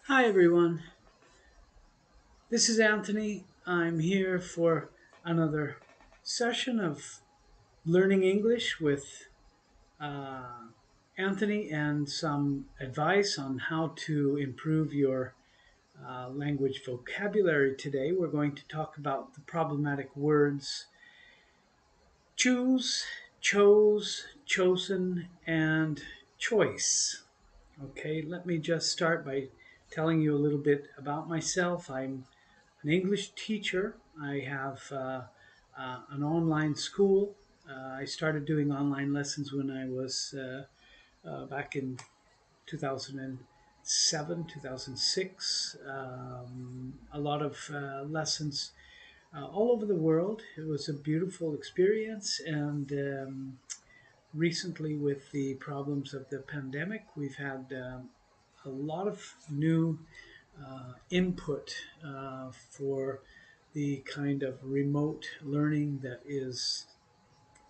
Hi, everyone. This is Anthony. I'm here for another session of learning English with uh, Anthony and some advice on how to improve your language vocabulary. Today, we're going to talk about the problematic words choose, chose, chosen, and choice. Okay, let me just start by telling you a little bit about myself. I'm an English teacher. I have an online school. I started doing online lessons when I was back in 2007, 2006. A lot of lessons all over the world. It was a beautiful experience. And recently, with the problems of the pandemic, we've had a lot of new input for the kind of remote learning that is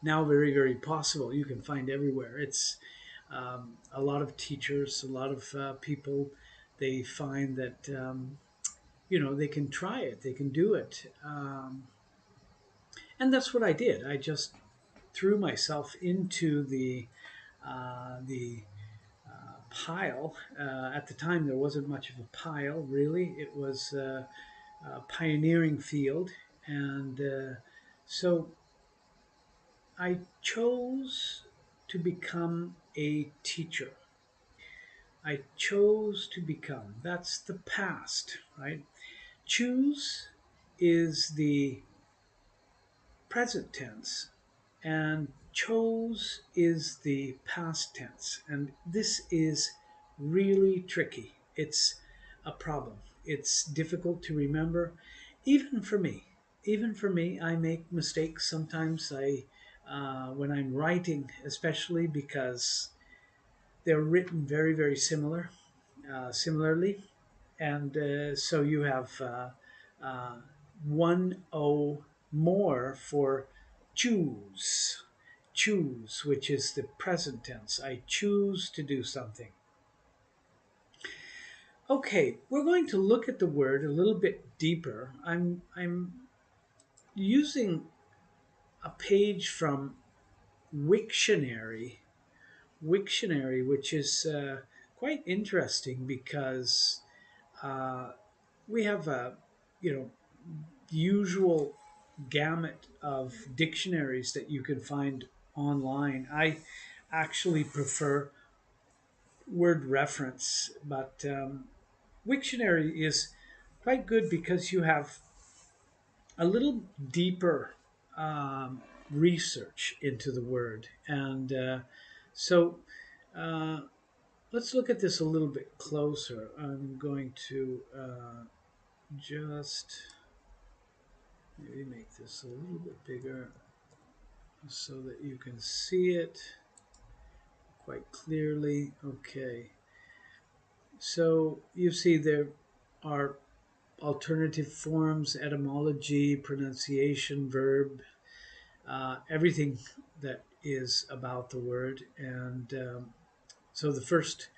now very, very possible. You can find everywhere. It's a lot of teachers, a lot of people. They find that they can try it, they can do it, and that's what I did. I just threw myself into the pile. At the time, there wasn't much of a pile, really. It was a pioneering field. And so I chose to become a teacher. I chose to become. That's the past, right? Choose is the present tense, and chose is the past tense. And this is really tricky. It's a problem. It's difficult to remember, even for me. Even for me, I make mistakes sometimes. When I'm writing, especially because they're written very, very similarly, and so you have uh, one O more for choose. Choose, which is the present tense. I choose to do something. Okay, we're going to look at the word a little bit deeper. I'm using a page from Wiktionary, Wiktionary, which is quite interesting because uh, we have a you know usual gamut of dictionaries that you can find online. I actually prefer word reference, but Wiktionary is quite good because you have a little deeper research into the word. And so uh, let's look at this a little bit closer. I'm going to just maybe make this a little bit bigger so that you can see it quite clearly. Okay, so you see there are alternative forms, etymology, pronunciation, verb, everything that is about the word. And so the first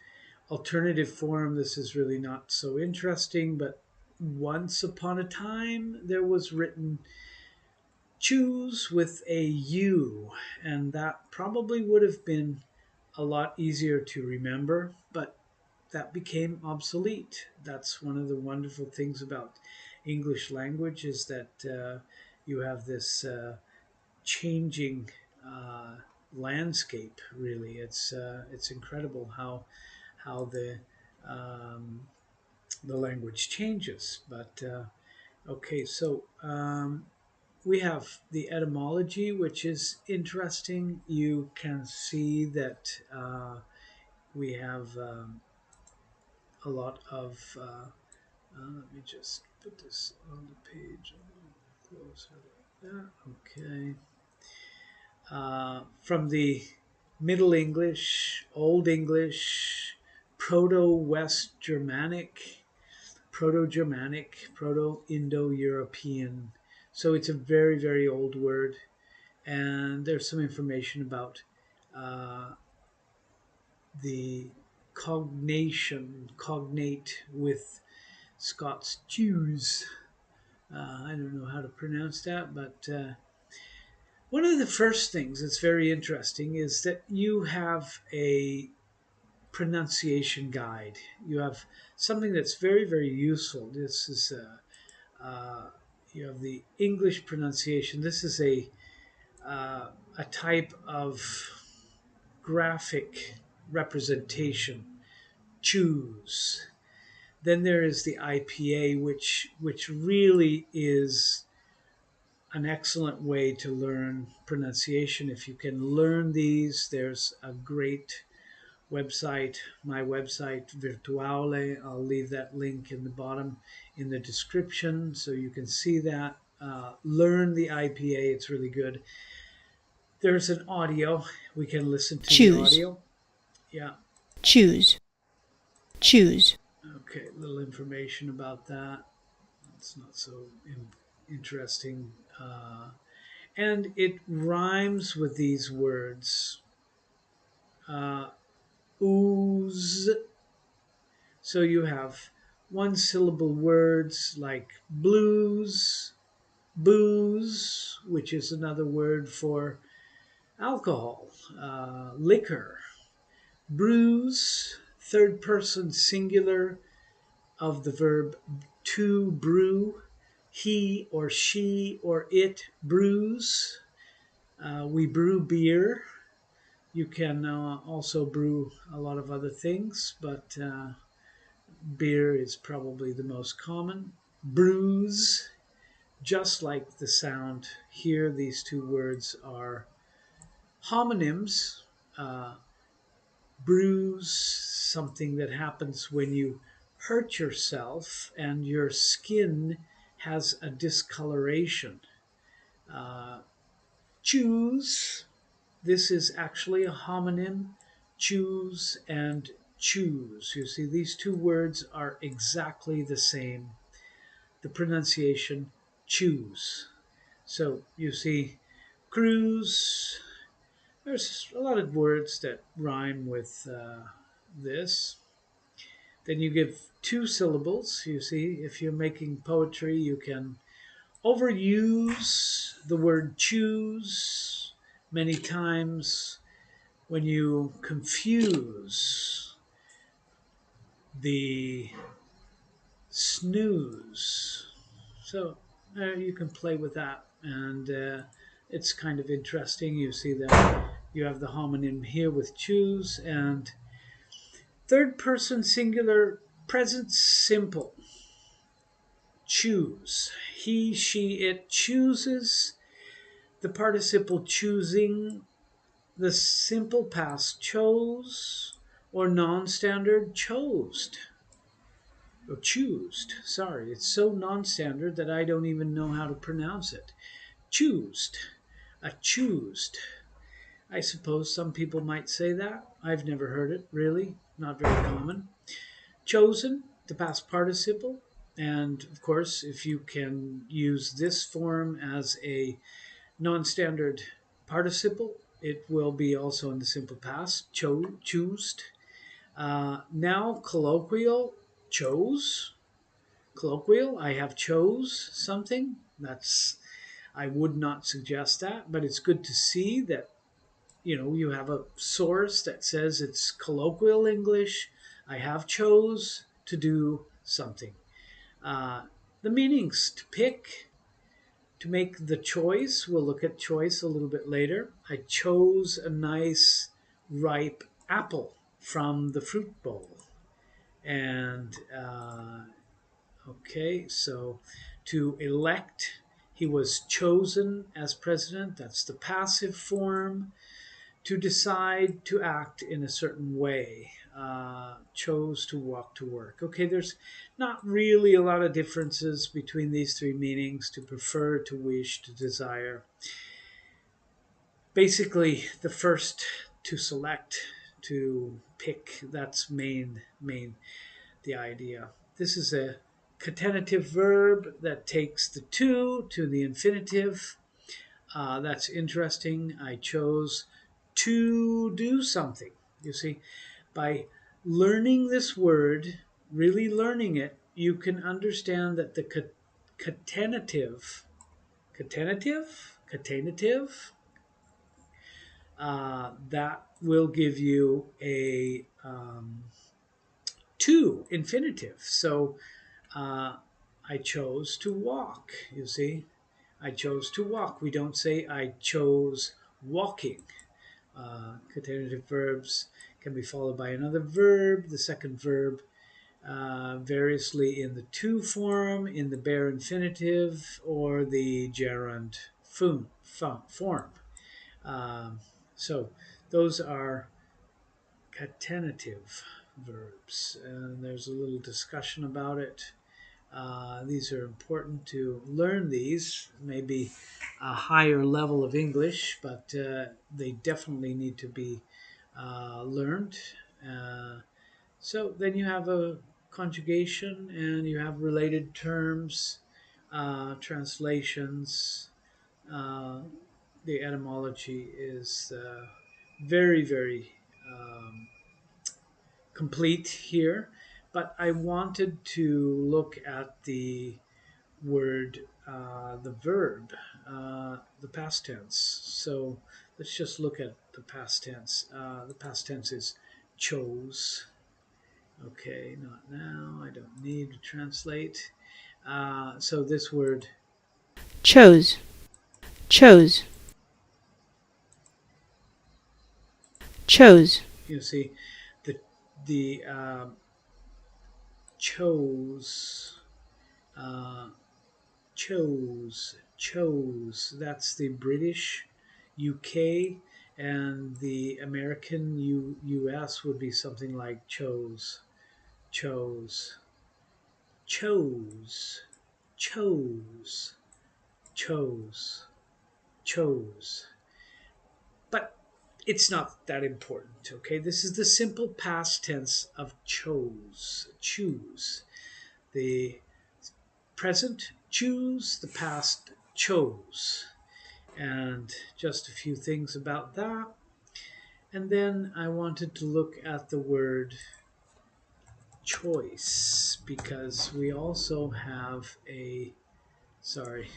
alternative form, this is really not so interesting, but once upon a time there was written choose with a U, and that probably would have been a lot easier to remember, but that became obsolete. That's one of the wonderful things about English language is that you have this changing landscape. Really, it's incredible how the language changes. But okay, so we have the etymology, which is interesting. You can see that we have a lot of. Let me just put this on the page a little closer like that. Okay. From the Middle English, Old English, Proto West Germanic, Proto Germanic, Proto Indo European. So it's a very, very old word. And there's some information about uh, the cognate with Scots Jews. I don't know how to pronounce that, but one of the first things that's very interesting is that you have a pronunciation guide. You have something that's very, very useful. This is you have the English pronunciation. This is a type of graphic representation. Choose. Then there is the IPA, which really is an excellent way to learn pronunciation. If you can learn these, there's a great website, my website, Virtuale. I'll leave that link in the bottom in the description so you can see that. Learn the IPA, it's really good. There's an audio. We can listen to the choose, audio. Yeah. choose, choose, Okay, a little information about that. It's not so interesting. And it rhymes with these words. Uh, ooze. So you have one syllable words like blues, booze, which is another word for alcohol, liquor, brews, third person singular of the verb to brew, he or she or it brews. We brew beer. You can also brew a lot of other things, but beer is probably the most common. Brews, just like the sound here, these two words are homonyms. Uh, Bruise, something that happens when you hurt yourself and your skin has a discoloration. Uh, Choose, this is actually a homonym. Choose and choose. You see, these two words are exactly the same. The pronunciation, choose. So you see, cruise. There's a lot of words that rhyme with this. Then you give two syllables. You see, if you're making poetry, you can overuse the word choose many times when you confuse the snooze. So you can play with that, and it's kind of interesting. You see that you have the homonym here with choose, and third person singular present simple. Choose. He, she, it chooses. The participle choosing. The simple past chose, or non-standard chose. Or choosed. Sorry, it's so non-standard that I don't even know how to pronounce it. Choosed. A choosed. I suppose some people might say that. I've never heard it, really. Not very common. Chosen, the past participle. And of course, if you can use this form as a non-standard participle, it will be also in the simple past. Choosed. Now colloquial, chose. Colloquial, I have chose something. I would not suggest that, but it's good to see that you have a source that says it's colloquial English. I have chose to do something. Uh, the meanings to pick, to make the choice. We'll look at choice a little bit later. I chose a nice ripe apple from the fruit bowl. And okay, so to elect, he was chosen as president. That's the passive form. To decide to act in a certain way, chose to walk to work. Okay, there's not really a lot of differences between these three meanings: to prefer, to wish, to desire. Basically, the first, to select, to pick, that's main the idea. This is a catenative verb that takes the to the infinitive. That's interesting. I chose to do something. You see, by learning this word, really learning it, you can understand that the catenative, catenative, that will give you a to infinitive. So I chose to walk. You see, I chose to walk. We don't say I chose walking. Contaminative verbs can be followed by another verb. The second verb variously in the to form, in the bare infinitive, or the gerund form. Um, so those are catenative verbs, and there's a little discussion about it. These are important to learn these, maybe a higher level of English, but they definitely need to be learned. Uh, so then you have a conjugation and you have related terms, translations. Uh, the etymology is very, very complete here, but I wanted to look at the word, the verb, the past tense. So let's just look at the past tense. The past tense is chose. Okay, not now. I don't need to translate. So this word, chose, chose, chose, you see, the chose, uh, chose. That's the British, UK, and the American US would be something like chose, chose, chose, chose, chose, chose. But it's not that important, okay? This is the simple past tense of chose, choose. The present, choose, the past, chose. And just a few things about that. And then I wanted to look at the word choice because we also have a, sorry,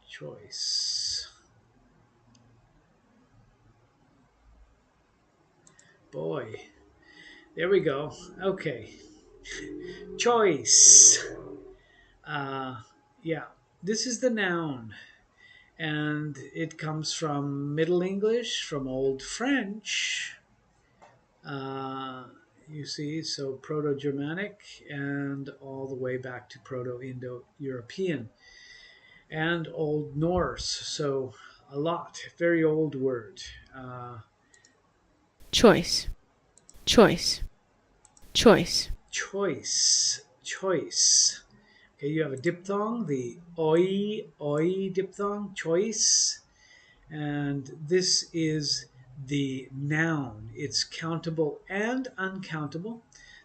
choice. Boy, there we go. Okay, choice. Uh, yeah, this is the noun, and it comes from Middle English, from Old French. Uh, you see, so Proto Germanic and all the way back to Proto Indo European and Old Norse. So a lot, very old word. Uh, choice, choice, choice, choice, choice. Okay, you have a diphthong, the oi diphthong, choice. And this is the noun. It's countable and uncountable.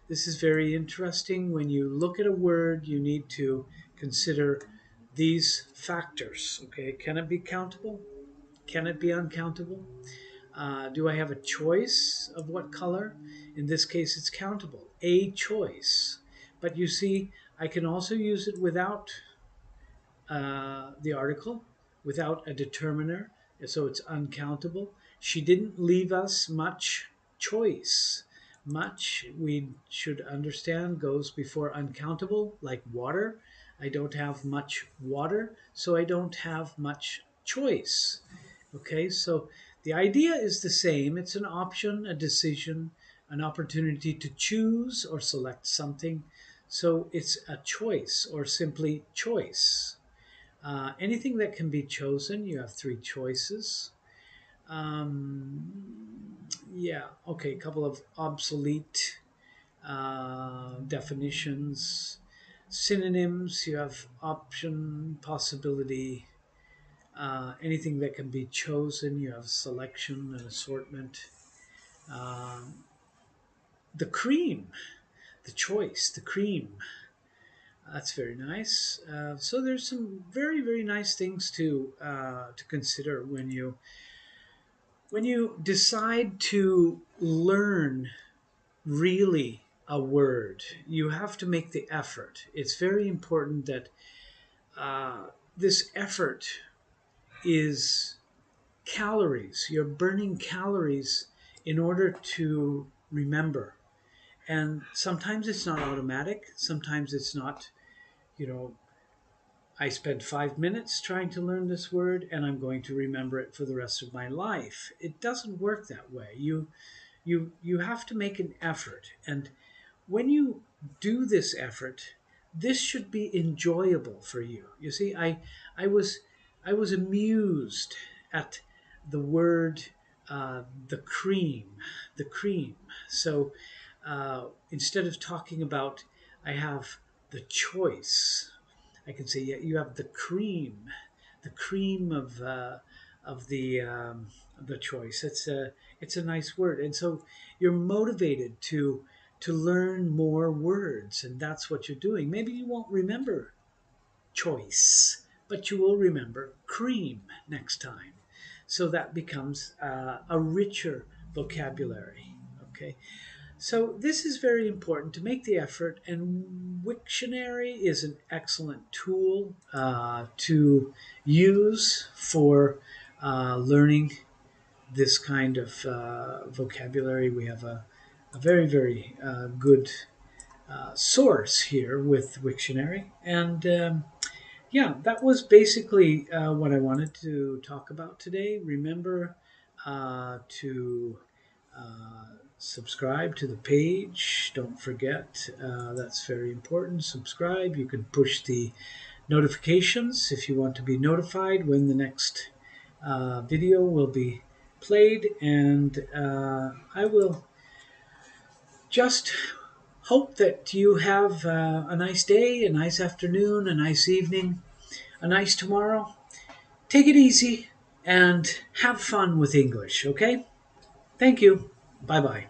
This is very interesting. When you look at a word, you need to consider these factors. Okay, can it be countable? Can it be uncountable? Do I have a choice of what color? In this case, it's countable, a choice. But you see, I can also use it without the article without a determiner, so it's uncountable. She didn't leave us much choice. Much, we should understand, goes before uncountable, like water. I don't have much water, so I don't have much choice. Okay, so the idea is the same. It's an option, a decision, an opportunity to choose or select something. So it's a choice or simply choice. Anything that can be chosen, you have three choices. Yeah, okay, a couple of obsolete definitions. Synonyms, you have option, possibility. Anything that can be chosen, you have selection and assortment. Um, the cream, the choice, the cream. That's very nice. So there's some very, very nice things to consider when you When you decide to learn really a word, you have to make the effort. It's very important that this effort is calories. You're burning calories in order to remember. And sometimes it's not automatic. Sometimes it's not, you know, I spent 5 minutes trying to learn this word and I'm going to remember it for the rest of my life. It doesn't work that way. You have to make an effort. And when you do this effort, this should be enjoyable for you. You see, I was I was amused at the word the cream, the cream. So instead of talking about I have the choice, I can say yeah, you have the cream of the choice. It's a nice word, and so you're motivated to learn more words, and that's what you're doing. Maybe you won't remember choice, but you will remember cream next time. So that becomes a richer vocabulary. Okay, so this is very important to make the effort, and Wiktionary is an excellent tool to use for learning this kind of vocabulary. We have a very, very good source here with Wiktionary, and yeah, that was basically what I wanted to talk about today. Remember to subscribe to the page. Don't forget, that's very important. Subscribe. You can push the notifications if you want to be notified when the next video will be played. And I will just hope that you have a nice day, a nice afternoon, a nice evening, a nice tomorrow. Take it easy and have fun with English, okay? Thank you. Bye bye.